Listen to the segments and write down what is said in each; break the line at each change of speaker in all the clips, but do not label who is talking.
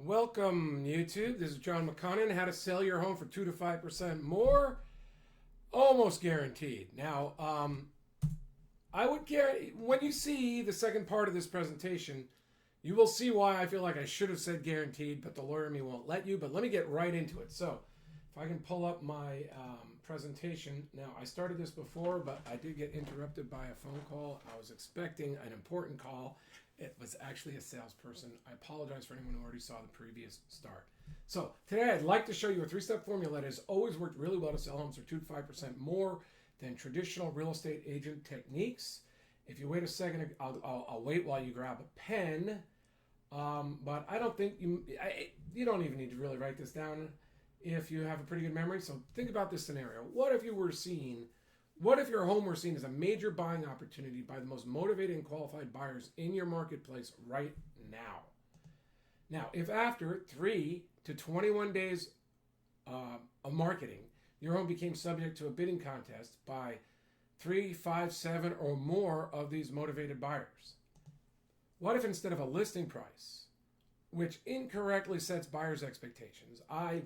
Welcome, YouTube. This is John McConnin. How to sell your home for 2 to 5% more, almost guaranteed. Now, I would guarantee when you see the second part of this presentation, you will see why I feel like I should have said guaranteed, but the lawyer in me won't let you. But let me get right into it. So, if I can pull up my presentation. Now, I started this before, but I did get interrupted by a phone call. I was expecting an important call. It was actually a salesperson. I apologize for anyone who already saw the previous start. So today I'd like to show you a three-step formula that has always worked really well to sell homes for 2 to 5% more than traditional real estate agent techniques. If you wait a second, I'll wait while you grab a pen. But I don't think you don't even need to really write this down if you have a pretty good memory. So think about this scenario. What if your home were seen as a major buying opportunity by the most motivated and qualified buyers in your marketplace right now? Now, if after 3 to 21 days of marketing, your home became subject to a bidding contest by 3, 5, 7, or more of these motivated buyers? What if instead of a listing price, which incorrectly sets buyers' expectations, I've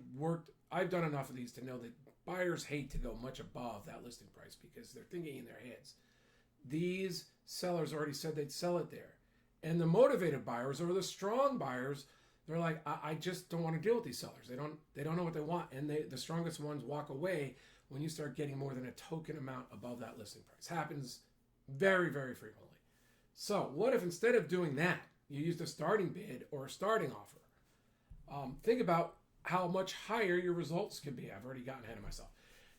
done enough of these to know that buyers hate to go much above that listing price because they're thinking in their heads. These sellers already said they'd sell it there. And the motivated buyers or the strong buyers, they're like, I just don't want to deal with these sellers. They don't know what they want. And the strongest ones walk away when you start getting more than a token amount above that listing price. Happens very, very frequently. So what if instead of doing that, you used a starting bid or a starting offer? Think about how much higher your results could be. I've already gotten ahead of myself.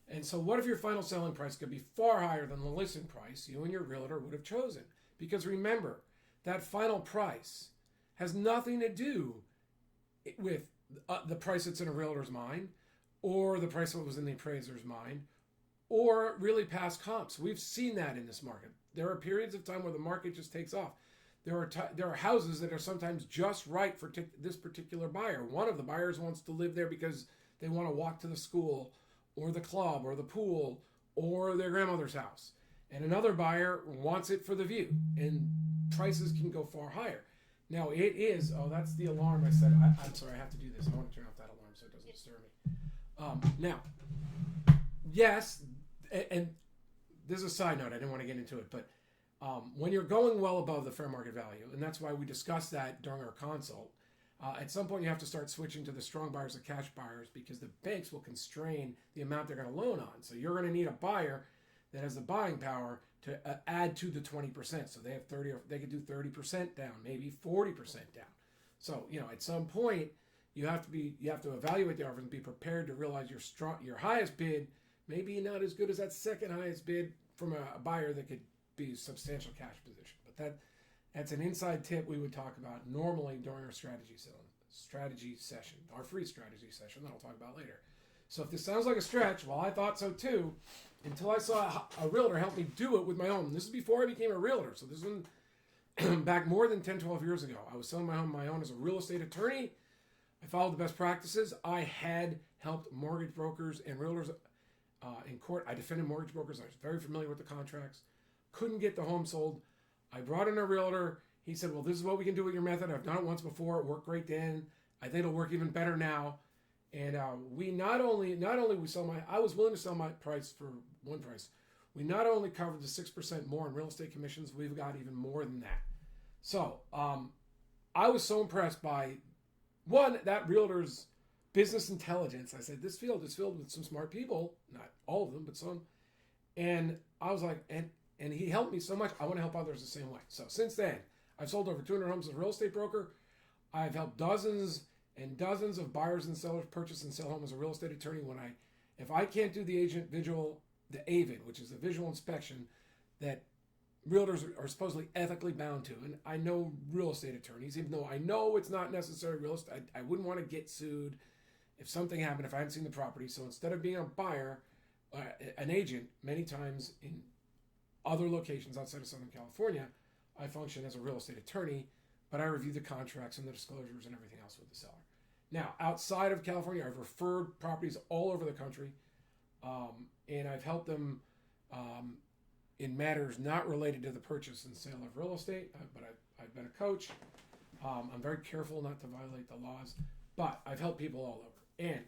And so what if your final selling price could be far higher than the listing price you and your realtor would have chosen? Because remember, that final price has nothing to do with the price that's in a realtor's mind or the price that was in the appraiser's mind or really past comps. We've seen that in this market. There are periods of time where the market just takes off. There are houses that are sometimes just right for this particular buyer. One of the buyers wants to live there because they want to walk to the school or the club or the pool or their grandmother's house. And another buyer wants it for the view. And prices can go far higher. Now it is, that's the alarm I said. I'm sorry, I have to do this. I want to turn off that alarm so it doesn't disturb me. Now, yes, and this is a side note. I didn't want to get into it, but when you're going well above the fair market value, and that's why we discussed that during our consult, at some point you have to start switching to the strong buyers, the cash buyers, because the banks will constrain the amount they're going to loan on. So you're going to need a buyer that has the buying power to add to the 20%. So they have 30, or they could do 30% down, maybe 40% down. So at some point you have to evaluate the offers and be prepared to realize your highest bid may be not as good as that second highest bid from a buyer that could be a substantial cash position. But that's an inside tip we would talk about normally during our strategy session, our free strategy session that I'll talk about later. So if this sounds like a stretch, well, I thought so too, until I saw a realtor help me do it with my own. This is before I became a realtor. So this was back more than 10, 12 years ago. I was selling my home on my own as a real estate attorney. I followed the best practices. I had helped mortgage brokers and realtors in court. I defended mortgage brokers. I was very familiar with the contracts. Couldn't get the home sold. I brought in a realtor. He said, well, this is what we can do with your method. I've done it once before. It worked great then. I think it'll work even better now. And we not only we sell I was willing to sell my price for one price. We not only covered the 6% more in real estate commissions, we've got even more than that. So I was so impressed by that realtor's business intelligence. I said, this field is filled with some smart people, not all of them, but some. And I was like, and he helped me so much. I want to help others the same way. So since then, I've sold over 200 homes as a real estate broker. I've helped dozens and dozens of buyers and sellers purchase and sell homes as a real estate attorney. If I can't do the the AVID, which is the visual inspection that realtors are supposedly ethically bound to, and I know real estate attorneys, even though I know it's not necessary real estate, I wouldn't want to get sued if something happened, if I hadn't seen the property. So instead of being a buyer, an agent, many times in other locations outside of Southern California, I function as a real estate attorney, but I review the contracts and the disclosures and everything else with the seller. Now, outside of California, I've referred properties all over the country, and I've helped them in matters not related to the purchase and sale of real estate, but I've been a coach. I'm very careful not to violate the laws, but I've helped people all over. And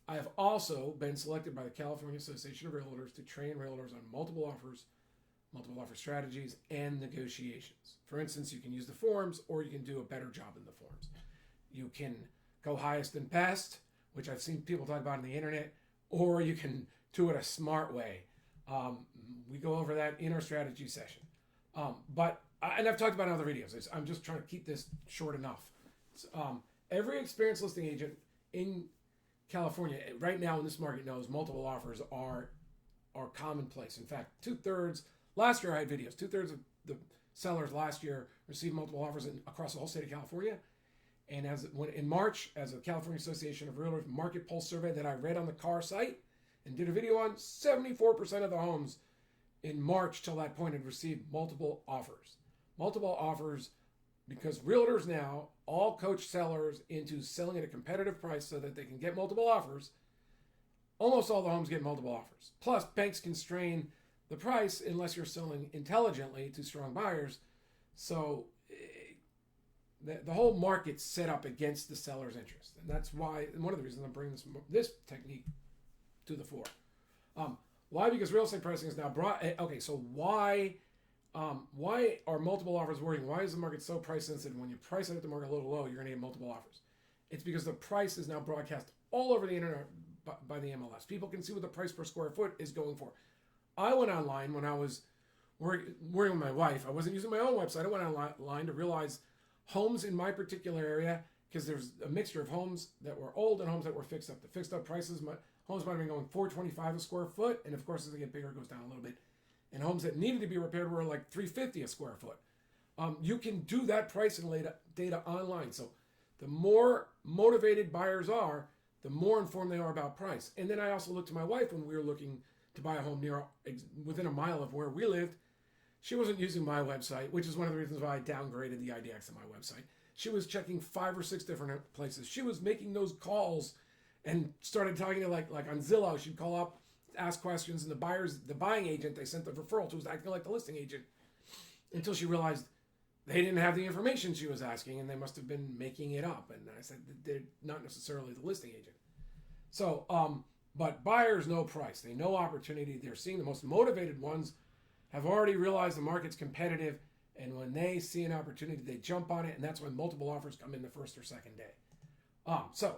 I have also been selected by the California Association of Realtors to train realtors on multiple offer strategies, and negotiations. For instance, you can use the forms, or you can do a better job in the forms. You can go highest and best, which I've seen people talk about on the internet, or you can do it a smart way. We go over that in our strategy session. And I've talked about it in other videos. I'm just trying to keep this short enough. Every experienced listing agent in California right now in this market knows multiple offers are commonplace. In fact, last year I had videos. 2/3 of the sellers last year received multiple offers across the whole state of California. And in March, as a California Association of Realtors market pulse survey that I read on the CAR site and did a video on, 74% of the homes in March till that point had received multiple offers. Multiple offers because realtors now all coach sellers into selling at a competitive price so that they can get multiple offers. Almost all the homes get multiple offers. Plus, banks constrain the price unless you're selling intelligently to strong buyers. So the whole market's set up against the seller's interest. And that's why, one of the reasons I'm bringing this technique to the fore. Why? Because real estate pricing is now brought. Okay, so why are multiple offers working? Why is the market so price sensitive? When you price it at the market a little low, you're going to get multiple offers. It's because the price is now broadcast all over the internet by the MLS. People can see what the price per square foot is going for. I went online when I was working with my wife. I wasn't using my own website. I went online to realize homes in my particular area, because there's a mixture of homes that were old and homes that were fixed up. The fixed up prices, homes might have been going $425 a square foot, and of course as they get bigger it goes down a little bit. And homes that needed to be repaired were like $350 a square foot. You can do that pricing data online. So the more motivated buyers are, the more informed they are about price. And then I also looked to my wife when we were looking to buy a home within a mile of where we lived. She wasn't using my website, which is one of the reasons why I downgraded the IDX on my website. She was checking 5 or 6 different places. She was making those calls and started talking to like on Zillow. She'd call up, ask questions, and the buying agent they sent the referral to was acting like the listing agent until she realized they didn't have the information she was asking and they must have been making it up. And I said, they're not necessarily the listing agent. So, but buyers know price. They know opportunity. They're seeing the most motivated ones have already realized the market's competitive. And when they see an opportunity, they jump on it. And that's when multiple offers come in the first or second day. So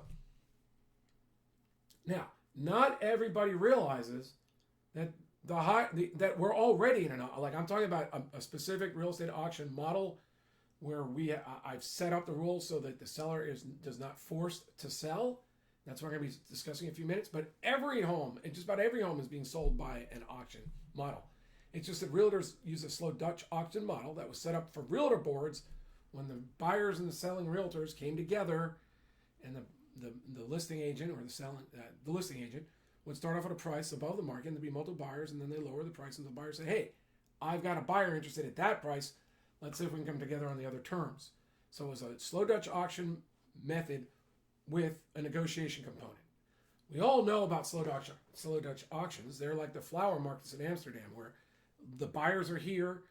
now, not everybody realizes that that we're already in I'm talking about a specific real estate auction model where I've set up the rules so that the seller does not force to sell. That's what we're going to be discussing in a few minutes. But every home, and just about every home, is being sold by an auction model. It's just that realtors use a slow Dutch auction model that was set up for realtor boards when the buyers and the selling realtors came together, and the listing agent or the listing agent would start off at a price above the market, and there'd be multiple buyers, and then they lower the price, and the buyer say, "Hey, I've got a buyer interested at that price. Let's see if we can come together on the other terms." So it was a slow Dutch auction method with a negotiation component. We all know about slow Dutch auctions. They're like the flower markets in Amsterdam, where the buyers are here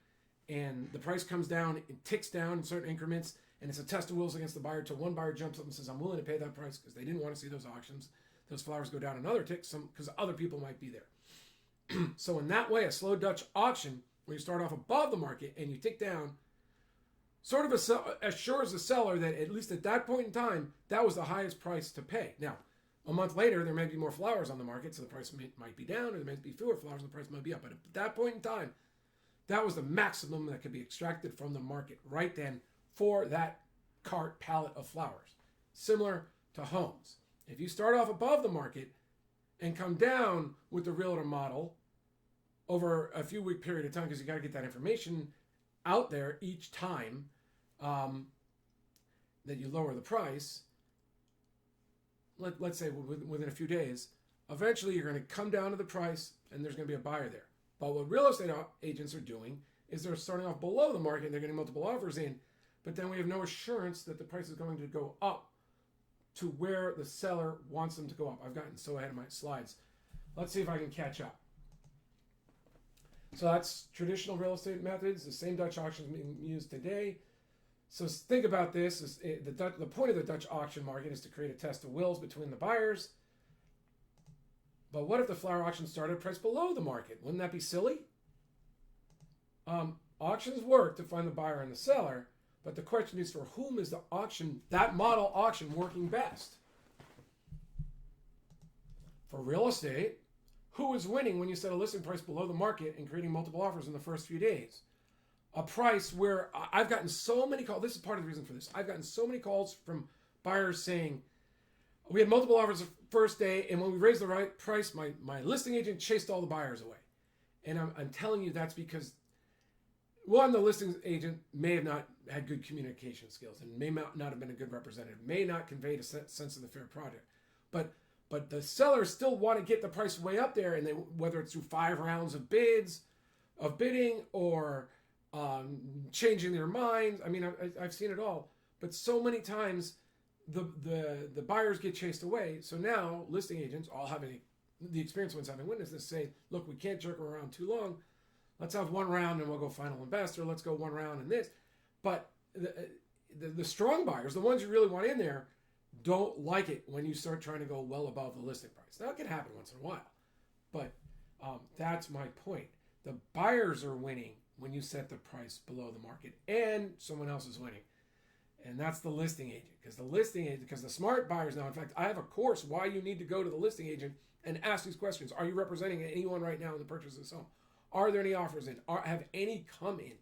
and the price comes down, it ticks down in certain increments, and it's a test of wills against the buyer until one buyer jumps up and says, "I'm willing to pay that price," because they didn't want to see those auctions. Those flowers go down another tick because other people might be there. So in that way, a slow Dutch auction, where you start off above the market and you tick down, sort of assures the seller that at least at that point in time, that was the highest price to pay. Now, a month later, there may be more flowers on the market, so the price might be down, or there might be fewer flowers, and the price might be up. But at that point in time, that was the maximum that could be extracted from the market right then for that cart pallet of flowers. Similar to homes. If you start off above the market and come down with the realtor model over a few week period of time, because you got to get that information out there each time that you lower the price, let's say within a few days, eventually you're going to come down to the price and there's going to be a buyer there. But what real estate agents are doing is they're starting off below the market and they're getting multiple offers in, but then we have no assurance that the price is going to go up to where the seller wants them to go up. I've gotten so ahead of my slides. Let's see if I can catch up. So that's traditional real estate methods, the same Dutch auctions being used today. So think about this: the point of the Dutch auction market is to create a test of wills between the buyers. But what if the flower auction started at a price below the market? Wouldn't that be silly? Auctions work to find the buyer and the seller, but the question is, for whom is the auction, that model auction, working best? For real estate, who is winning when you set a listing price below the market and creating multiple offers in the first few days? A price where I've gotten so many calls. This is part of the reason for this. I've gotten so many calls from buyers saying, we had multiple offers the first day, and when we raised the right price, my listing agent chased all the buyers away. And I'm telling you that's because, one, the listing agent may have not had good communication skills and may not have been a good representative, may not convey a sense of the fair project. But the sellers still want to get the price way up there, and they, whether it's through 5 rounds of bidding, or changing their minds. I mean, I've seen it all. But so many times the buyers get chased away. So now listing agents, all having the experienced ones having witnessed this, say, look, we can't jerk around too long. Let's have one round and we'll go final investor. Let's go one round and this. But the strong buyers, the ones you really want in there, don't like it when you start trying to go well above the listing price. Now, it can happen once in a while. But that's my point. The buyers are winning when you set the price below the market, and someone else is winning. And that's the listing agent. Because the smart buyers now, in fact, I have a course why you need to go to the listing agent and ask these questions. Are you representing anyone right now in the purchase of this home? Are there any offers in? Have any come in?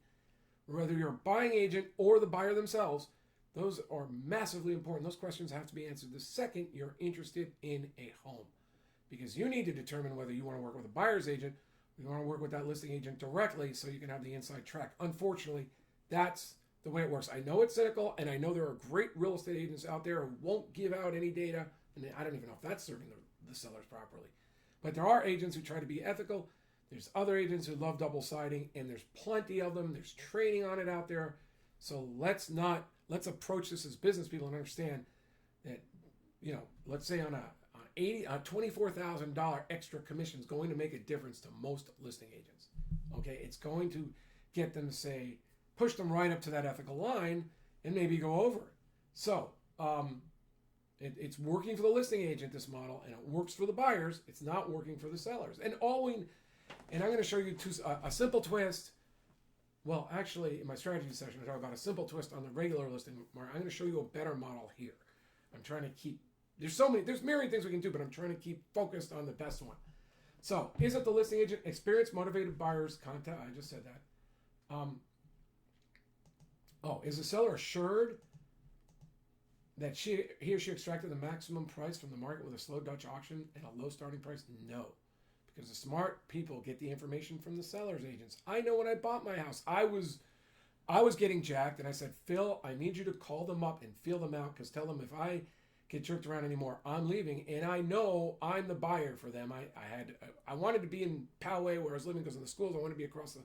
Whether you're a buying agent or the buyer themselves, those are massively important. Those questions have to be answered the second you're interested in a home. Because you need to determine whether you want to work with a buyer's agent, or you want to work with that listing agent directly so you can have the inside track. Unfortunately, that's the way it works. I know it's cynical, and I know there are great real estate agents out there who won't give out any data, and I don't even know if that's serving the sellers properly. But there are agents who try to be ethical. There's other agents who love double siding, and there's plenty of them. There's training on it out there. So let's approach this as business people and understand that, let's say on a $24,000 extra commission is going to make a difference to most listing agents. Okay, it's going to get them to say, push them right up to that ethical line and maybe go over it. So it's working for the listing agent, this model, and it works for the buyers. It's not working for the sellers. And I'm going to show you a simple twist. Well, actually, in my strategy session, I talk about a simple twist on the regular listing market. I'm going to show you a better model here. I'm trying to keep, there's myriad things we can do, but I'm trying to keep focused on the best one. So, is it the listing agent? Experienced, motivated buyers contact. I just said that. Is the seller assured that he or she extracted the maximum price from the market with a slow Dutch auction and a low starting price? No. Because the smart people get the information from the seller's agents. I know when I bought my house, I was getting jacked, and I said, Phil, I need you to call them up and feel them out, because tell them if I get jerked around anymore, I'm leaving, and I know I'm the buyer for them. I wanted to be in Poway where I was living because of the schools. I wanted to be across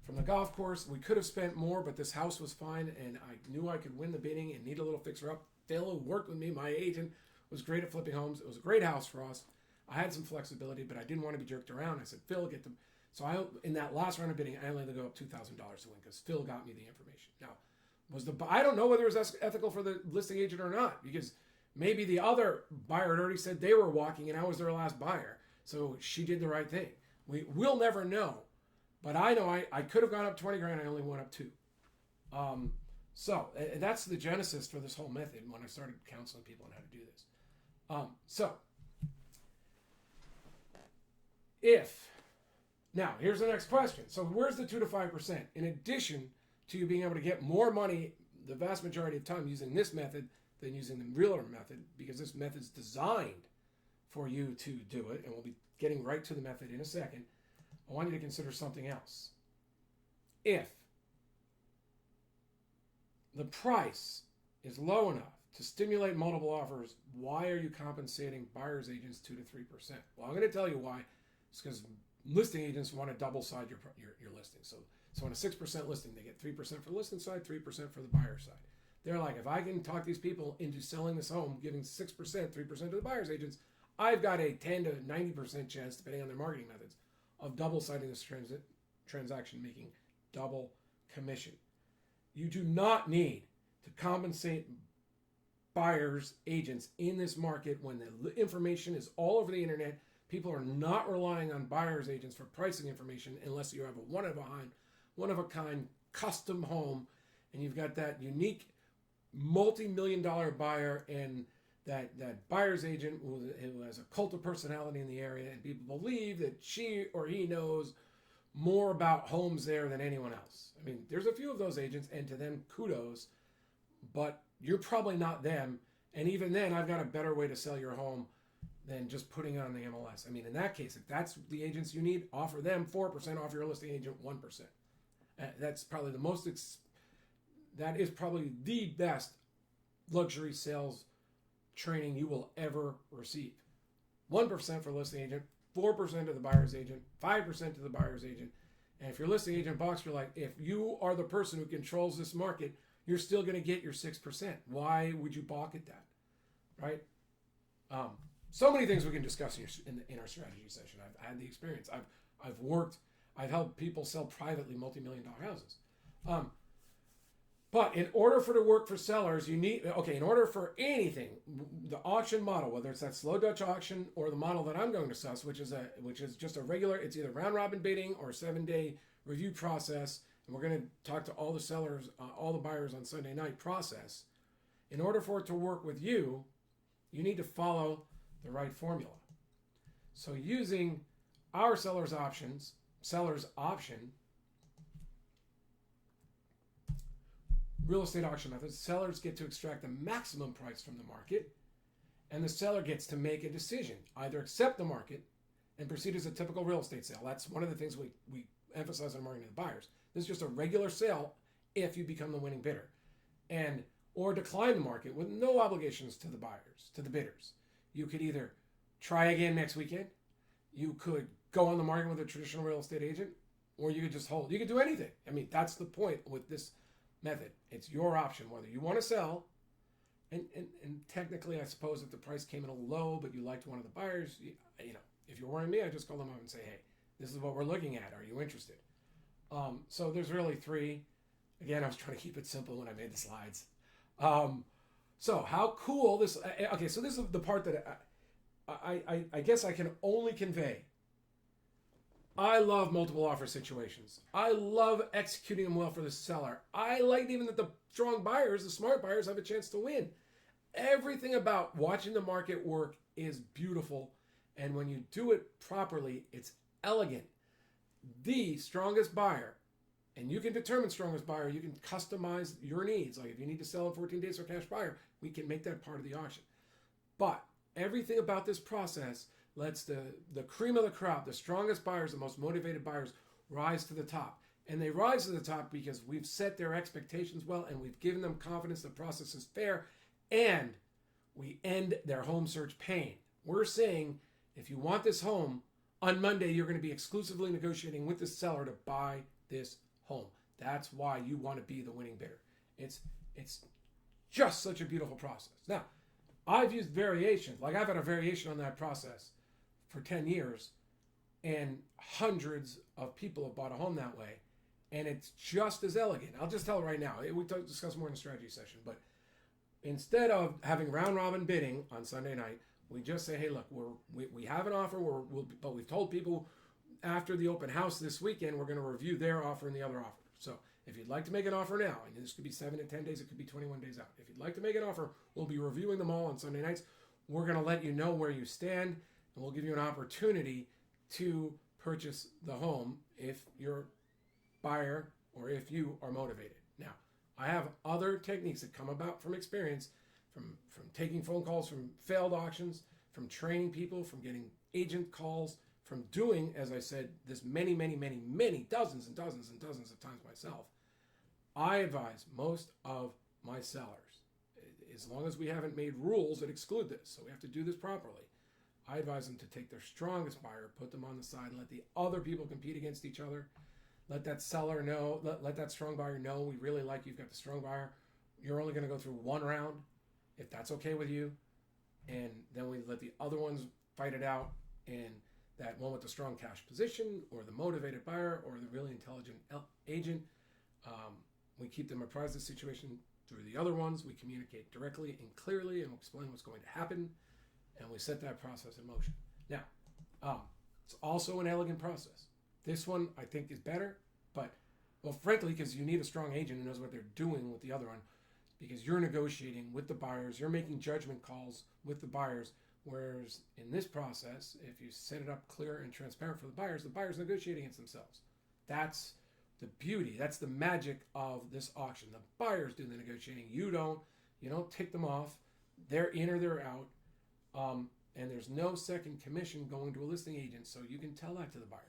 from the golf course. We could have spent more, but this house was fine, and I knew I could win the bidding and need a little fixer up. Phil, who worked with me, my agent, was great at flipping homes. It was a great house for us. I had some flexibility, but I didn't want to be jerked around. I said, Phil, get them. So in that last round of bidding, I only had to go up $2,000 to win because Phil got me the information. Now, I don't know whether it was ethical for the listing agent or not, because maybe the other buyer had already said they were walking and I was their last buyer. So she did the right thing. We'll never know. But I know I could have gone up 20 grand. I only went up 2. So that's the genesis for this whole method when I started counseling people on how to do this. Now, here's the next question. So where's the 2 to 5%? In addition to you being able to get more money the vast majority of time using this method than using the realtor method, because this method's designed for you to do it, and we'll be getting right to the method in a second, I want you to consider something else. If the price is low enough to stimulate multiple offers, why are you compensating buyer's agents 2 to 3%? Well, I'm going to tell you why. It's because listing agents want to double side your listing. So on a 6% listing, they get 3% for the listing side, 3% for the buyer side. They're like, if I can talk these people into selling this home, giving 6%, 3% to the buyer's agents, I've got a 10 to 90% chance, depending on their marketing methods, of double siding this transaction, making double commission. You do not need to compensate buyers, agents in this market when the information is all over the internet. People are not relying on buyers agents for pricing information unless you have a one of a kind custom home and you've got that unique multi-million-dollar buyer and that buyer's agent who has a cult of personality in the area, and people believe that she or he knows more about homes there than anyone else. I mean, there's a few of those agents, and to them, kudos, but you're probably not them. And even then, I've got a better way to sell your home than just putting it on the MLS. I mean, in that case, if that's the agents you need, offer them 4% off your listing agent 1%. That's probably that is probably the best luxury sales training you will ever receive. 1% for listing agent, 4% to the buyer's agent, 5% to the buyer's agent. And if your listing agent box, you're like, if you are the person who controls this market, you're still going to get your 6%. Why would you balk at that? Right? So many things we can discuss in our strategy session. I've had the experience. I've helped people sell privately multi-million-dollar houses. But in order for it to work for sellers, in order for anything, the auction model, whether it's that slow Dutch auction or the model that I'm going to suss, which is just a regular, it's either round robin bidding or a 7-day review process. And we're going to talk to all the sellers, all the buyers on Sunday night process. In order for it to work with you, you need to follow the right formula. So using our seller's option, real estate auction methods, sellers get to extract the maximum price from the market, and the seller gets to make a decision, either accept the market and proceed as a typical real estate sale. That's one of the things we emphasize on marketing to the buyers. This is just a regular sale if you become the winning bidder, or decline the market with no obligations to the buyers, to the bidders. You could either try again next weekend, you could go on the market with a traditional real estate agent, or you could just hold. You could do anything. I mean, that's the point with this method. It's your option whether you want to sell, and technically, I suppose if the price came in a little low, but you liked one of the buyers, if you're worrying me, I just call them up and say, hey, this is what we're looking at. Are you interested? So there's really 3. Again, I was trying to keep it simple when I made the slides. So how cool this? Okay, so this is the part that I guess I can only convey. I love multiple offer situations. I love executing them well for the seller. I like even that the strong buyers, the smart buyers, have a chance to win. Everything about watching the market work is beautiful. And when you do it properly, it's elegant. The strongest buyer, and you can determine strongest buyer, you can customize your needs. Like if you need to sell in 14 days for cash buyer, we can make that part of the auction. But everything about this process lets the cream of the crop, the strongest buyers, the most motivated buyers, rise to the top. And they rise to the top because we've set their expectations well and we've given them confidence the process is fair, and we end their home search pain. We're saying if you want this home, on Monday you're going to be exclusively negotiating with the seller to buy this home. That's why you want to be the winning bidder. It's just such a beautiful process. Now, I've used variations. Like I've had a variation on that process for 10 years, and hundreds of people have bought a home that way, and it's just as elegant. I'll just tell it right now. We discuss more in the strategy session, but instead of having round robin bidding on Sunday night, we just say, hey, look, we have an offer, but we've told people after the open house this weekend, we're going to review their offer and the other offer. So if you'd like to make an offer now, and this could be 7 to 10 days, it could be 21 days out. If you'd like to make an offer, we'll be reviewing them all on Sunday nights. We're going to let you know where you stand, and we'll give you an opportunity to purchase the home if you're a buyer or if you are motivated. Now, I have other techniques that come about from experience, from taking phone calls from failed auctions, from training people, from getting agent calls, from doing, as I said, this many dozens and dozens and dozens of times myself. I advise most of my sellers, as long as we haven't made rules that exclude this, so we have to do this properly, I advise them to take their strongest buyer, put them on the side, and let the other people compete against each other. Let that seller know, let that strong buyer know, we really like you've got the strong buyer. You're only going to go through one round, if that's okay with you. And then we let the other ones fight it out. And that one with the strong cash position, or the motivated buyer, or the really intelligent agent, we keep them apprised of the situation Through the other ones, we communicate directly and clearly and explain what's going to happen, and we set that process in motion. Now, it's also an elegant process. This one I think is better, but, well, frankly, because you need a strong agent who knows what they're doing with the other one, because you're negotiating with the buyers, you're making judgment calls with the buyers, whereas in this process, if you set it up clear and transparent for the buyers negotiate against themselves. That's the beauty. That's the magic of this auction. The buyers do the negotiating. You don't tick them off. They're in or they're out. And there's no second commission going to a listing agent, so you can tell that to the buyers.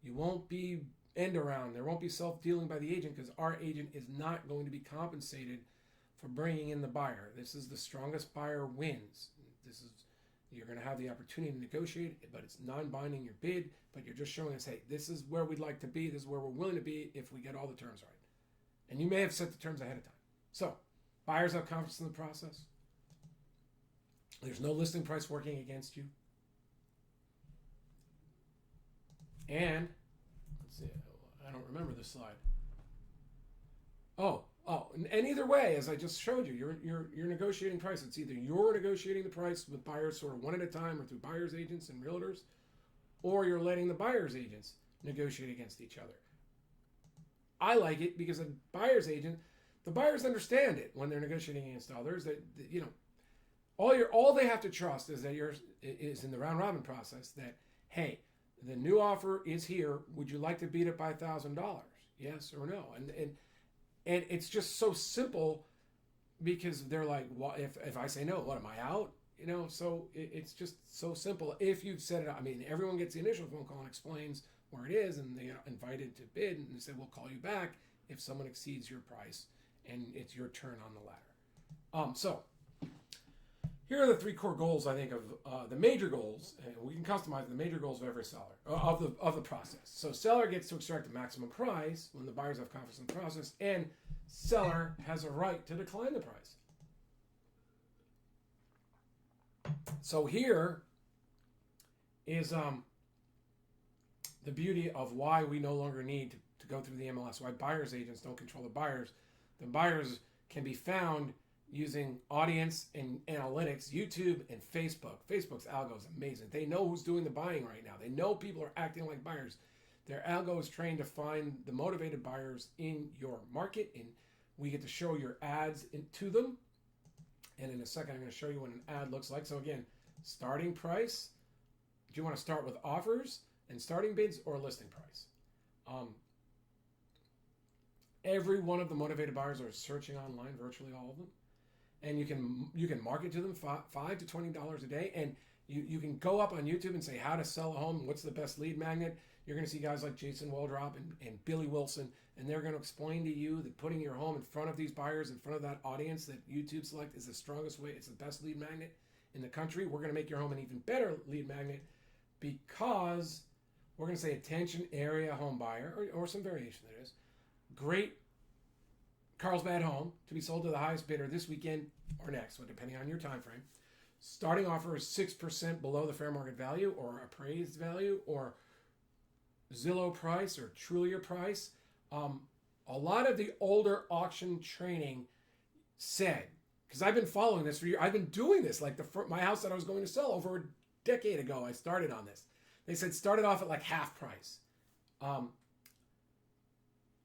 You won't be end around. There won't be self-dealing by the agent because our agent is not going to be compensated for bringing in the buyer. This is the strongest buyer wins. You're going to have the opportunity to negotiate, but it's non-binding your bid, but you're just showing us, hey, this is where we'd like to be. This is where we're willing to be if we get all the terms right. And you may have set the terms ahead of time. So buyers have confidence in the process. There's no listing price working against you. And, let's see, I don't remember this slide. Oh, and either way, as I just showed you, you're negotiating price. It's either you're negotiating the price with buyers sort of one at a time or through buyers agents and realtors, or you're letting the buyers agents negotiate against each other. I like it because a buyer's agent, the buyers understand it when they're negotiating against others. That all they have to trust is that is in the round robin process that, hey, the new offer is here. Would you like to beat it by $1,000? Yes or no? And it's just so simple because they're like, what if I say no, what am I out? So it's just so simple. If you've set it up, I mean, everyone gets the initial phone call and explains where it is, and they are invited to bid, and they say, we'll call you back if someone exceeds your price, and it's your turn on the ladder. So here are the three core goals, I think, of the major goals, and we can customize the major goals of every seller, of the process. So seller gets to extract the maximum price when the buyers have confidence in the process, and seller has a right to decline the price. So here is the beauty of why we no longer need to go through the MLS, why buyers agents don't control the buyers. The buyers can be found using audience and analytics, YouTube and Facebook. Facebook's algo is amazing. They know who's doing the buying right now. They know people are acting like buyers. Their algo is trained to find the motivated buyers in your market, and we get to show your ads to them. And in a second, I'm going to show you what an ad looks like. So again, starting price. Do you want to start with offers and starting bids or listing price? Every one of the motivated buyers are searching online, virtually all of them. And you can market to them $5 to $20 a day, and you can go up on YouTube and say how to sell a home, what's the best lead magnet. You're going to see guys like Jason Waldrop and Billy Wilson, and they're going to explain to you that putting your home in front of these buyers, in front of that audience that YouTube select is the strongest way. It's the best lead magnet in the country. We're going to make your home an even better lead magnet because we're going to say attention area home buyer, or some variation there is. Great Carlsbad home to be sold to the highest bidder this weekend or next, depending on your time frame. Starting offer is 6% below the fair market value or appraised value or Zillow price or Trulia price. A lot of the older auction training said, because I've been following this for years, I've been doing this, like my house that I was going to sell over a decade ago, I started on this. They said start it off at like half price.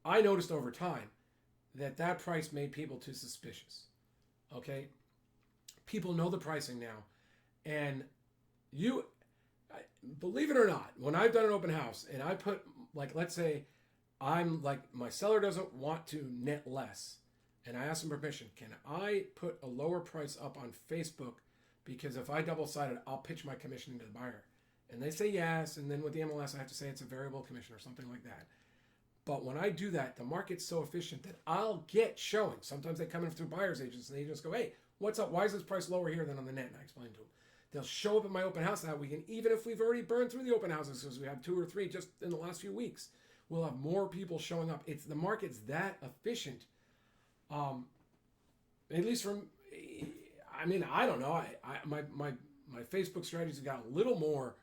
I noticed over time that price made people too suspicious. Okay? People know the pricing now. And believe it or not, when I've done an open house and I put, like, let's say my seller doesn't want to net less, and I ask them permission, can I put a lower price up on Facebook because if I double-sided, I'll pitch my commission into the buyer? And they say yes, and then with the MLS, I have to say it's a variable commission or something like that. But when I do that, the market's so efficient that I'll get showing. Sometimes they come in through buyer's agents and they just go, hey, what's up? Why is this price lower here than on the net? And I explain to them. They'll show up at my open house that weekend, even if we've already burned through the open houses because we have 2 or 3 just in the last few weeks. We'll have more people showing up. The market's that efficient. At least from, I mean, I don't know. My Facebook strategies have got a little more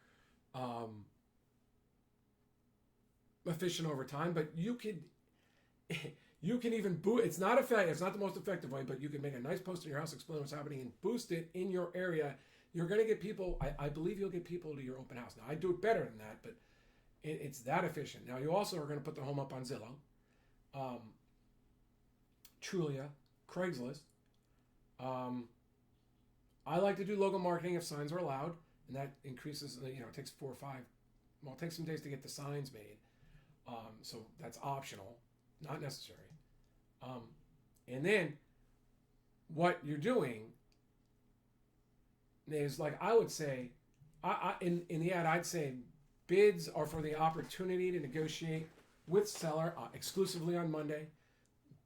efficient over time, but you You can even boost. It's not effective. It's not the most effective way, but you can make a nice post in your house, explain what's happening, and boost it in your area. You're going to get people. I believe you'll get people to your open house. Now, I do it better than that, but it's that efficient. Now, you also are going to put the home up on Zillow, Trulia, Craigslist. I like to do local marketing if signs are allowed, and that increases. It takes 4 or 5. Well, it takes some days to get the signs made, so that's optional, not necessary. And then what you're doing is, like, I would say, in the ad, I'd say bids are for the opportunity to negotiate with seller exclusively on Monday.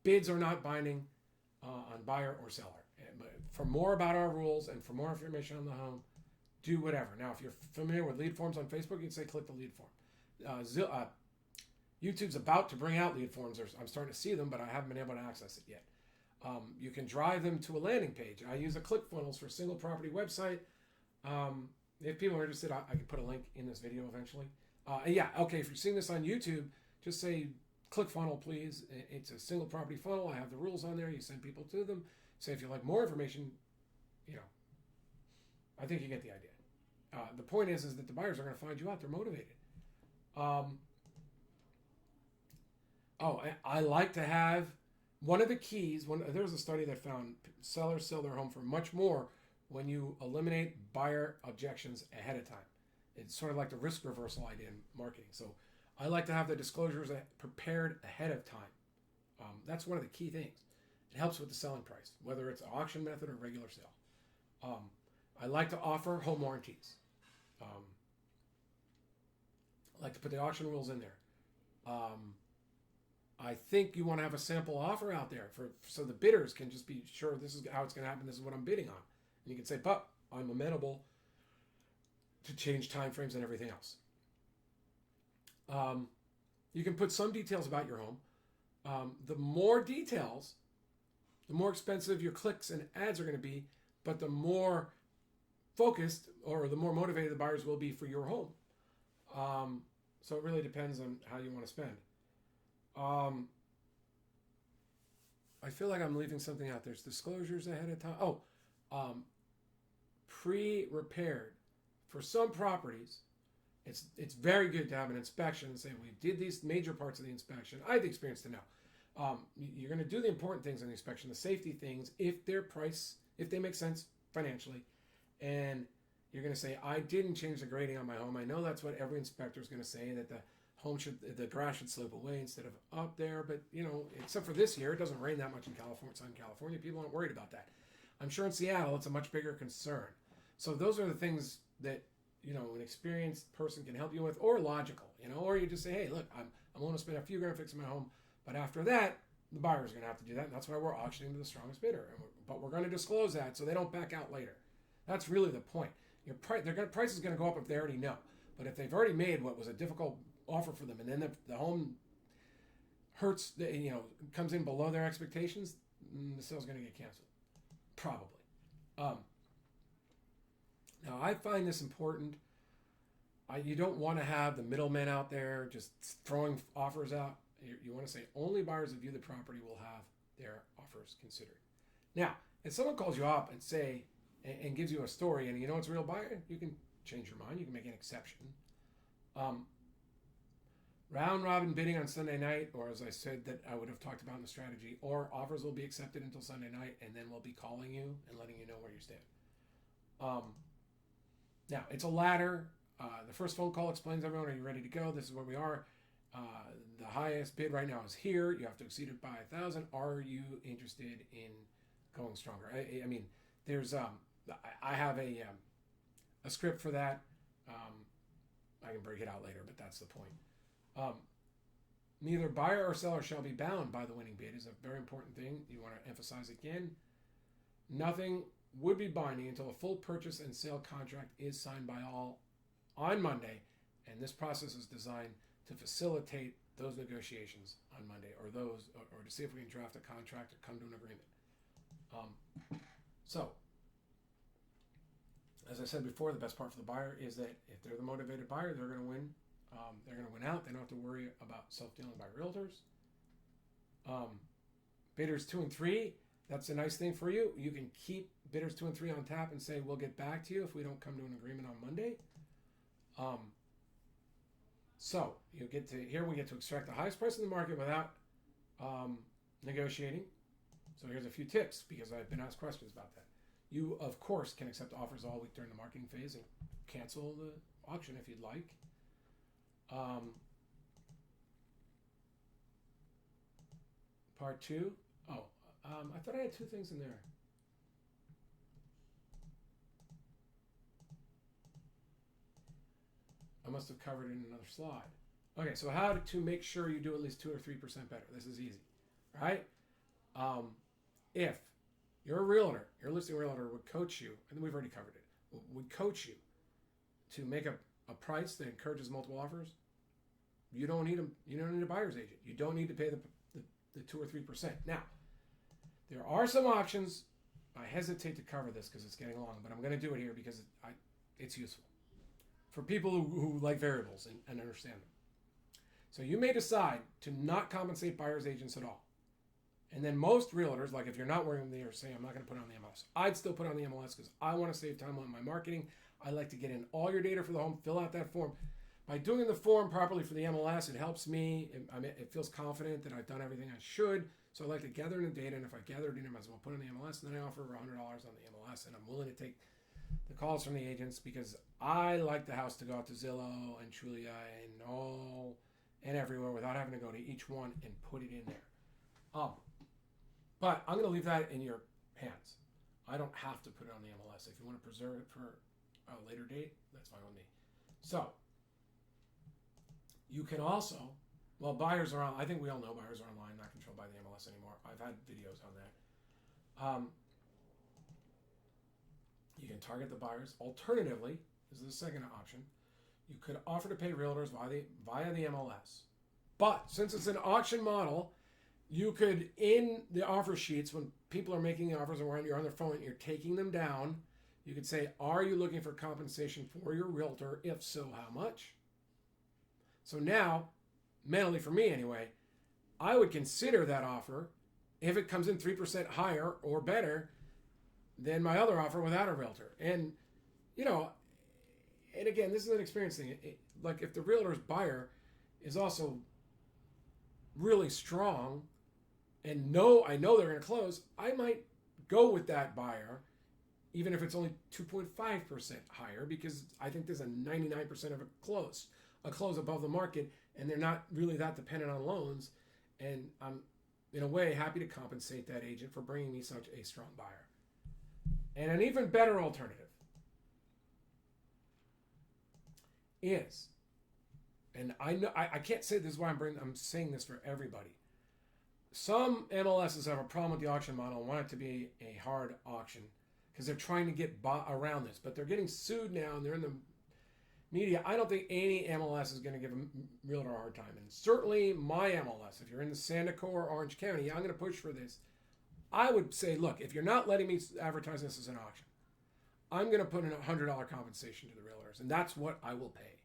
Bids are not binding on buyer or seller. But for more about our rules and for more information on the home, do whatever. Now, if you're familiar with lead forms on Facebook, you can say click the lead form. YouTube's about to bring out lead forms. I'm starting to see them, but I haven't been able to access it yet. You can drive them to a landing page. I use a ClickFunnels for a single property website. If people are interested, I can put a link in this video eventually. If you're seeing this on YouTube, just say ClickFunnels, please. It's a single property funnel. I have the rules on there. You send people to them. Say if you like more information, I think you get the idea. The point is that the buyers are going to find you out. They're motivated. I like to have one of the keys. There was a study that found sellers sell their home for much more when you eliminate buyer objections ahead of time. It's sort of like the risk reversal idea in marketing. So I like to have the disclosures prepared ahead of time. That's one of the key things. It helps with the selling price, whether it's an auction method or regular sale. I like to offer home warranties. I like to put the auction rules in there. I think you want to have a sample offer out there so the bidders can just be sure this is how it's going to happen. This is what I'm bidding on. And you can say, but I'm amenable to change timeframes and everything else. You can put some details about your home. The more details, the more expensive your clicks and ads are going to be, but the more focused or the more motivated the buyers will be for your home. So it really depends on how you want to spend. I feel like I'm leaving something out. There's disclosures ahead of time. Pre-repaired. For some properties, it's very good to have an inspection and say, we did these major parts of the inspection. I have the experience to know. You're going to do the important things in the inspection, the safety things, if they make sense financially. And you're going to say, I didn't change the grading on my home. I know that's what every inspector is going to say, that the grass should slope away instead of up there. But, except for this year, it doesn't rain that much in California. Southern California. People aren't worried about that. I'm sure in Seattle, it's a much bigger concern. So those are the things that, an experienced person can help you with, or logical, or you just say, hey, look, I'm going to spend a few grand fixing my home. But after that, the buyer's going to have to do that. And that's why we're auctioning to the strongest bidder. But we're going to disclose that so they don't back out later. That's really the point. Price is going to go up if they already know. But if they've already made what was a difficult offer for them, and then the home hurts, comes in below their expectations, the sale's going to get canceled. Probably. Now, I find this important. You don't want to have the middlemen out there just throwing offers out. You want to say only buyers that view the property will have their offers considered. Now, if someone calls you up and gives you a story and it's a real buyer, you can change your mind. You can make an exception. Round robin bidding on Sunday night, or as I said that I would have talked about in the strategy, or offers will be accepted until Sunday night, and then we'll be calling you and letting you know where you stand. Now, it's a ladder. The first phone call explains, everyone, are you ready to go? This is where we are. The highest bid right now is here. You have to exceed it by 1,000. Are you interested in going stronger? I mean, there's I have a script for that. I can break it out later, but that's the point. Neither buyer or seller shall be bound by the winning bid is a very important thing. You want to emphasize again. Nothing would be binding until a full purchase and sale contract is signed by all on Monday, and this process is designed to facilitate those negotiations on Monday, or to see if we can draft a contract or come to an agreement. So, as I said before, the best part for the buyer is that if they're the motivated buyer, they're going to win. They're going to win out. They don't have to worry about self-dealing by realtors. Bidders 2 and 3, that's a nice thing for you. You can keep bidders 2 and 3 on tap and say, we'll get back to you if we don't come to an agreement on Monday. So you get to, here we get to extract the highest price in the market without negotiating. So here's a few tips because I've been asked questions about that. You, of course, can accept offers all week during the marketing phase and cancel the auction if you'd like. Part 2. Oh, I thought I had 2 things in there. I must have covered it in another slide. Okay, so how to make sure you do at least 2 or 3% better. This is easy, right? If you're a realtor, your listing realtor would coach you, and we've already covered it, would coach you to make a price that encourages multiple offers. You don't need a buyer's agent. You don't need to pay the 2 or 3%. Now, there are some options. I hesitate to cover this because it's getting long, but I'm going to do it here because it's useful for people who like variables and understand them. So you may decide to not compensate buyer's agents at all. And then most realtors, like if you're not working with me, are saying, I'm not going to put it on the MLS. I'd still put it on the MLS because I want to save time on my marketing. I like to get in all your data for the home, fill out that form. By doing the form properly for the MLS, it helps me. It feels confident that I've done everything I should. So I like to gather in the data, and if I gathered in, I might as well put it on the MLS, and then I offer $100 on the MLS, and I'm willing to take the calls from the agents because I like the house to go out to Zillow and Trulia and everywhere without having to go to each one and put it in there. But I'm going to leave that in your hands. I don't have to put it on the MLS. If you want to preserve it for a later date, that's fine with me. So you can also, well, buyers are on, I think we all know buyers are online, not controlled by the MLS anymore. I've had videos on that. You can target the buyers. Alternatively, this is the second option, you could offer to pay realtors via the MLS. But since it's an auction model, you could, in the offer sheets, when people are making the offers and you're on their phone, you're taking them down, you could say, are you looking for compensation for your realtor? If so, how much? So now, mentally for me anyway, I would consider that offer if it comes in 3% higher or better than my other offer without a realtor. And, and again, this is an experience thing. Like if the realtor's buyer is also really strong and I know they're going to close, I might go with that buyer, even if it's only 2.5% higher, because I think there's a 99% of a close above the market, and they're not really that dependent on loans. And I'm, in a way, happy to compensate that agent for bringing me such a strong buyer. And an even better alternative is, and I know I can't say this is why I'm saying this for everybody. Some MLSs have a problem with the auction model and want it to be a hard auction because they're trying to get around this, but they're getting sued now and they're in the media. I don't think any MLS is going to give a realtor a hard time. And certainly my MLS, if you're in the Sandacore or Orange County, I'm going to push for this. I would say, look, if you're not letting me advertise this as an auction, I'm going to put in a $100 compensation to the realtors, and that's what I will pay.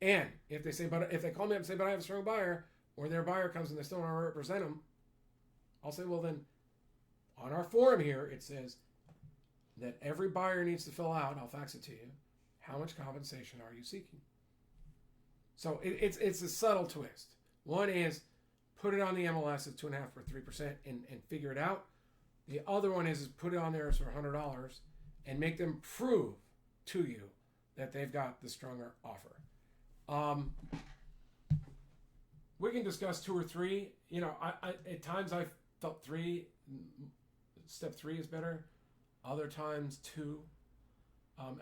And if they call me up and say, but I have a strong buyer, or their buyer comes and they still want to represent them, I'll say, well then, on our form here, it says that every buyer needs to fill out, I'll fax it to you, how much compensation are you seeking? So it's a subtle twist. One is put it on the MLS at 2.5 or 3% and figure it out. The other one is put it on there for $100 and make them prove to you that they've got the stronger offer. We can discuss 2 or 3. I at times I felt step 3 is better. Other times 2.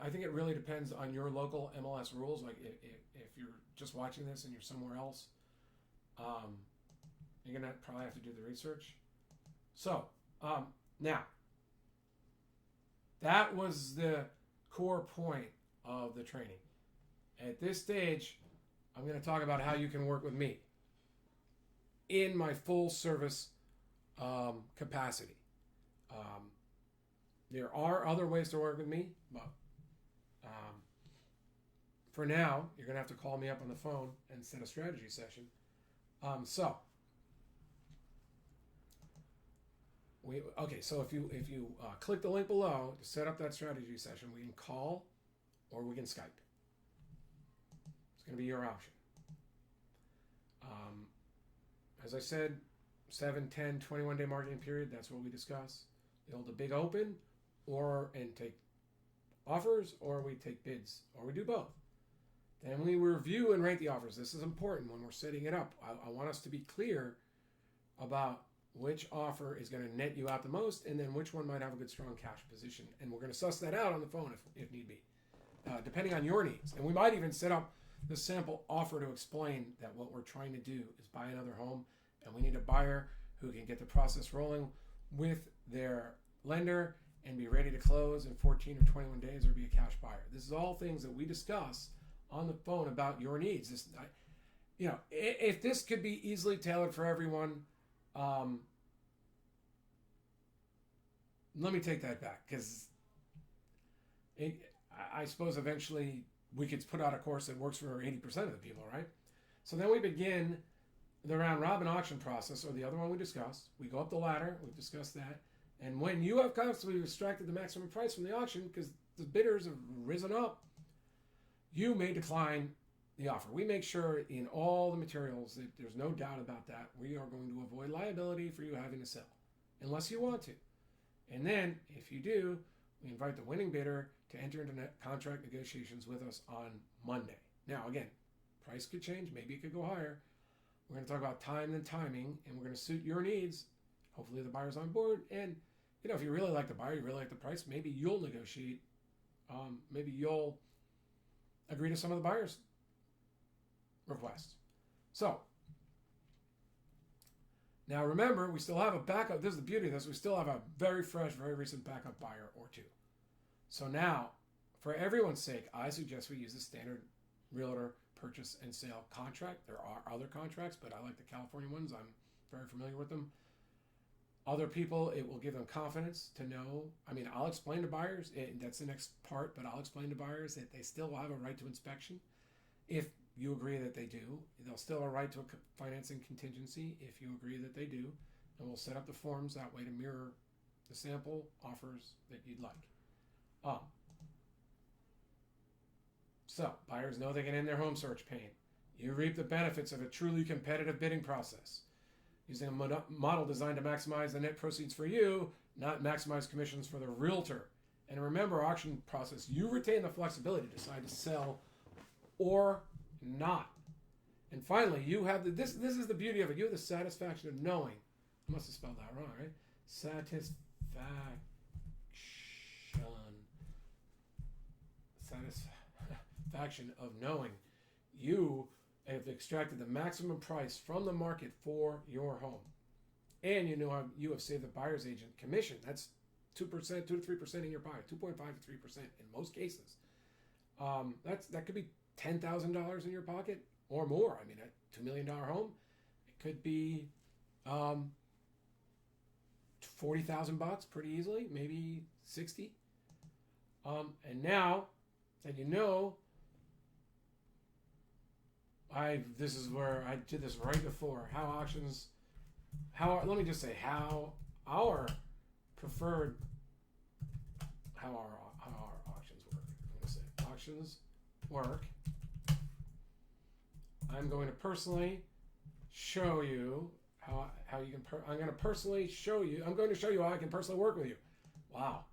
I think it really depends on your local MLS rules. Like if you're just watching this and you're somewhere else, you're gonna probably have to do the research. So now that was the core point of the training. At this stage, I'm going to talk about how you can work with me in my full service capacity. There are other ways to work with me, but for now, you're going to have to call me up on the phone and set a strategy session. So Okay, so if you click the link below to set up that strategy session, we can call or we can Skype. It's going to be your option. As I said, 7, 10, 21 day marketing period, that's what we discuss. You hold a big open and take offers, or we take bids, or we do both. Then we review and rank the offers. This is important when we're setting it up. I want us to be clear about which offer is going to net you out the most, and then which one might have a good, strong cash position. And we're going to suss that out on the phone if need be, depending on your needs. And we might even set up the sample offer to explain that what we're trying to do is buy another home, and we need a buyer who can get the process rolling with their lender and be ready to close in 14 or 21 days, or be a cash buyer. This is all things that we discuss on the phone about your needs. If this could be easily tailored for everyone, let me take that back, because I suppose eventually we could put out a course that works for 80% of the people, right? So then we begin the round robin auction process, or the other one we discussed. We go up the ladder, we've discussed that. And when you have constantly extracted the maximum price from the auction because the bidders have risen up, you may decline the offer. We make sure in all the materials that there's no doubt about that. We are going to avoid liability for you having to sell, unless you want to. And then, if you do, we invite the winning bidder to enter into contract negotiations with us on Monday. Now, again, price could change. Maybe it could go higher. We're going to talk about time and timing, and we're going to suit your needs. Hopefully the buyer's on board. And, if you really like the buyer, you really like the price, maybe you'll negotiate. Maybe you'll agree to some of the buyer's requests. So, now remember, we still have a backup. This is the beauty of this. We still have a very fresh, very recent backup buyer or two. So now, for everyone's sake, I suggest we use the standard realtor purchase and sale contract. There are other contracts, but I like the California ones. I'm very familiar with them. Other people, it will give them confidence to know. I'll explain to buyers, that's the next part, but I'll explain to buyers that they still have a right to inspection. If you agree that they do, they'll still have a right to a financing contingency if you agree that they do. And we'll set up the forms that way to mirror the sample offers that you'd like. So, buyers know they can end their home search pain. You reap the benefits of a truly competitive bidding process, using a model designed to maximize the net proceeds for you, not maximize commissions for the realtor. And remember, auction process, you retain the flexibility to decide to sell or not. And finally, you have this is the beauty of it. You have the satisfaction of knowing. I must have spelled that wrong, right? Satisfaction of knowing you have extracted the maximum price from the market for your home. And you have saved the buyer's agent commission. That's 2%, 2 to 3% in your pocket, 2.5 to 3% in most cases. That could be $10,000 in your pocket or more. A $2 million home, it could be $40,000 pretty easily, maybe 60. And now that this is where I did this right before. How let me just say how our auctions work. I'm going to say auctions work. I'm going to personally show you how you can. I'm going to show you how I can personally work with you. Wow.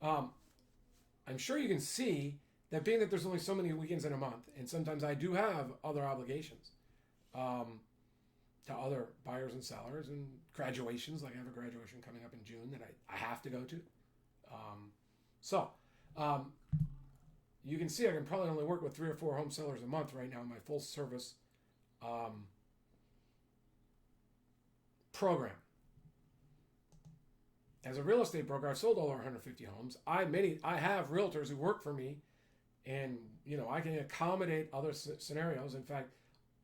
I'm sure you can see that being that there's only so many weekends in a month, and sometimes I do have other obligations to other buyers and sellers and graduations. Like I have a graduation coming up in June that I have to go to. You can see I can probably only work with 3 or 4 home sellers a month right now in my full service program. As a real estate broker, I've sold over 150 homes. I have realtors who work for me, and I can accommodate other scenarios. In fact,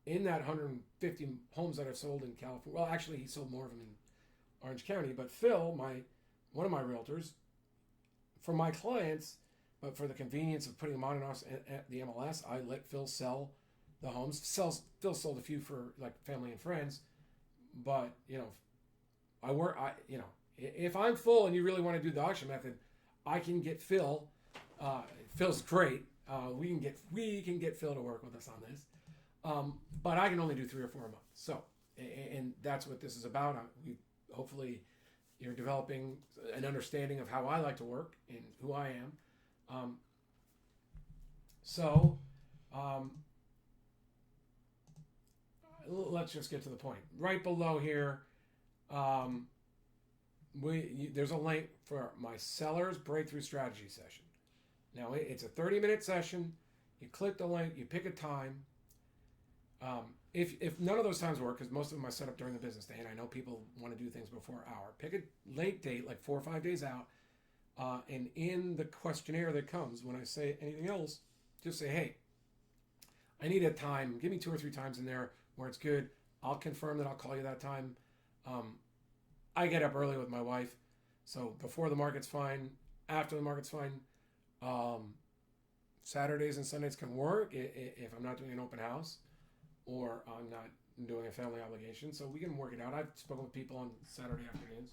in that 150 homes that I've sold in California, well, actually, he sold more of them in Orange County. But Phil, one of my realtors, for my clients, but for the convenience of putting them on and off at the MLS, I let Phil sell the homes. Phil sold a few for like family and friends, but If I'm full and you really want to do the auction method, I can get Phil. Phil's great. We can get Phil to work with us on this. But I can only do 3 or 4 a month. So, and that's what this is about. Hopefully you're developing an understanding of how I like to work and who I am. Let's just get to the point. Right below here, there's a link for my seller's breakthrough strategy session. Now it's a 30-minute session. You click the link, you pick a time. If none of those times work, because most of them I set up during the business day, and I know people want to do things before hour, pick a late date, like 4 or 5 days out, and in the questionnaire that comes, when I say anything else, just say, hey, I need a time. Give me 2 or 3 times in there where it's good. I'll confirm that I'll call you that time. I get up early with my wife, so before the market's fine, after the market's fine. Saturdays and Sundays can work if I'm not doing an open house or I'm not doing a family obligation, so we can work it out. I've spoken with people on Saturday afternoons.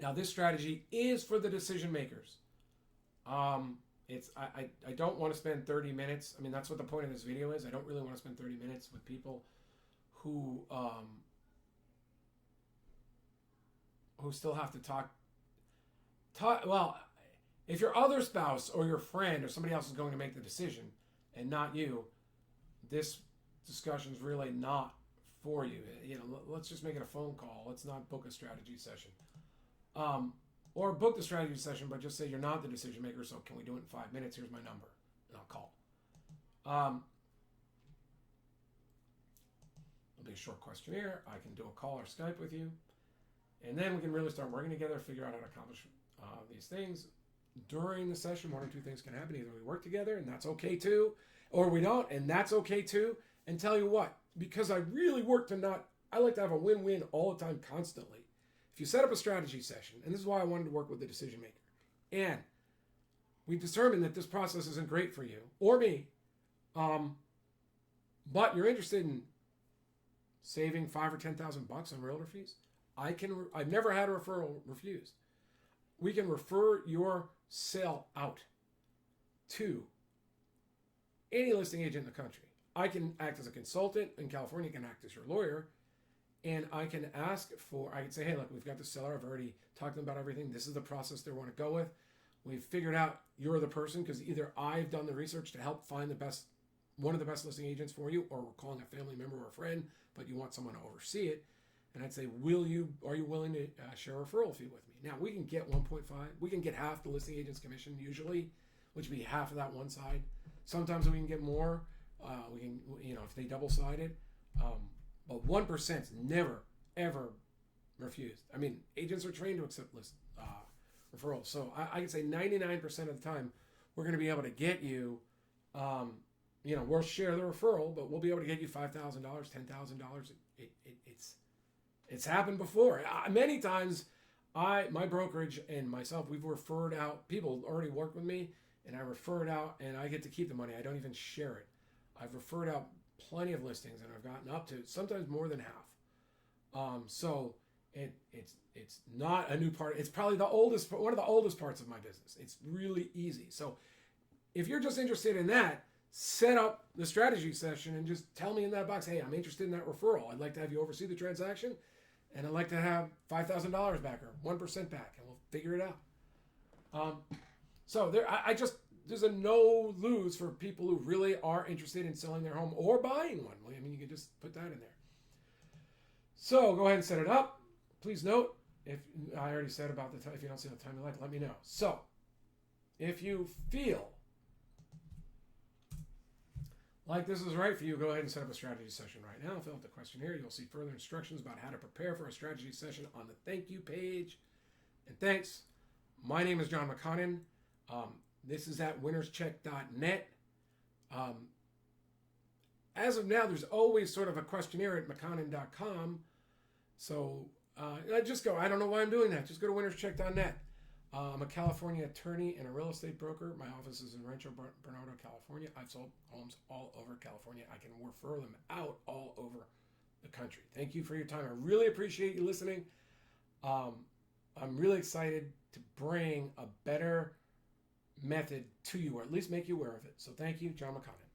Now this strategy is for the decision makers. I don't want to spend 30 minutes. I mean, that's what the point of this video is. I don't really want to spend 30 minutes with people who still have to talk. Well, if your other spouse or your friend or somebody else is going to make the decision and not you, this discussion is really not for you. Let's just make it a phone call. Let's not book a strategy session. Or book the strategy session, but just say you're not the decision maker, so can we do it in 5 minutes? Here's my number, and I'll call. It'll be a short questionnaire. I can do a call or Skype with you, and then we can really start working together, figure out how to accomplish these things. During the session, 1 or 2 things can happen. Either we work together, and that's okay too, or we don't, and that's okay too. And tell you what, because I really I like to have a win-win all the time, constantly. If you set up a strategy session, and this is why I wanted to work with the decision maker, and we determined that this process isn't great for you or me, but you're interested in saving $5,000 or $10,000 on realtor fees, I've never had a referral refused. We can refer your sale out to any listing agent in the country. I can act as a consultant in California, can act as your lawyer, and I can say, hey, look, we've got the seller. I've already talked to them about everything. This is the process they want to go with. We've figured out you're the person because either I've done the research to help find one of the best listing agents for you, or we're calling a family member or a friend, but you want someone to oversee it. And I'd say, are you willing to share a referral fee with me? Now, we can get 1.5. We can get half the listing agent's commission usually, which would be half of that one side. Sometimes we can get more. We can, if they double-side it. But 1% is never, ever refused. I mean, agents are trained to accept referrals. So I can say 99% of the time, we're going to be able to get you, we'll share the referral, but we'll be able to get you $5,000, $10,000. It's happened before. Many times, my brokerage and myself, we've referred out, people already work with me, and I refer it out, and I get to keep the money. I don't even share it. I've referred out plenty of listings, and I've gotten up to sometimes more than half. So it's not a new part. It's probably one of the oldest parts of my business. It's really easy. So if you're just interested in that, set up the strategy session and just tell me in that box, hey, I'm interested in that referral. I'd like to have you oversee the transaction, and I'd like to have $5,000 back or 1% back, and we'll figure it out. So there's a no lose for people who really are interested in selling their home or buying one. I mean, you can just put that in there. So go ahead and set it up. Please note, if I already said about the time, if you don't see the time you like, let me know. So if you feel like this is right for you, go ahead and set up a strategy session right now. Fill out the questionnaire. You'll see further instructions about how to prepare for a strategy session on the thank you page. And thanks. My name is John McConnin. This is at winnerscheck.net. As of now, there's always sort of a questionnaire at McConnin.com. So just go. I don't know why I'm doing that. Just go to winnerscheck.net. I'm a California attorney and a real estate broker. My office is in Rancho Bernardo, California. I've sold homes all over California. I can refer them out all over the country. Thank you for your time. I really appreciate you listening. I'm really excited to bring a better method to you, or at least make you aware of it. So thank you, John McConnin.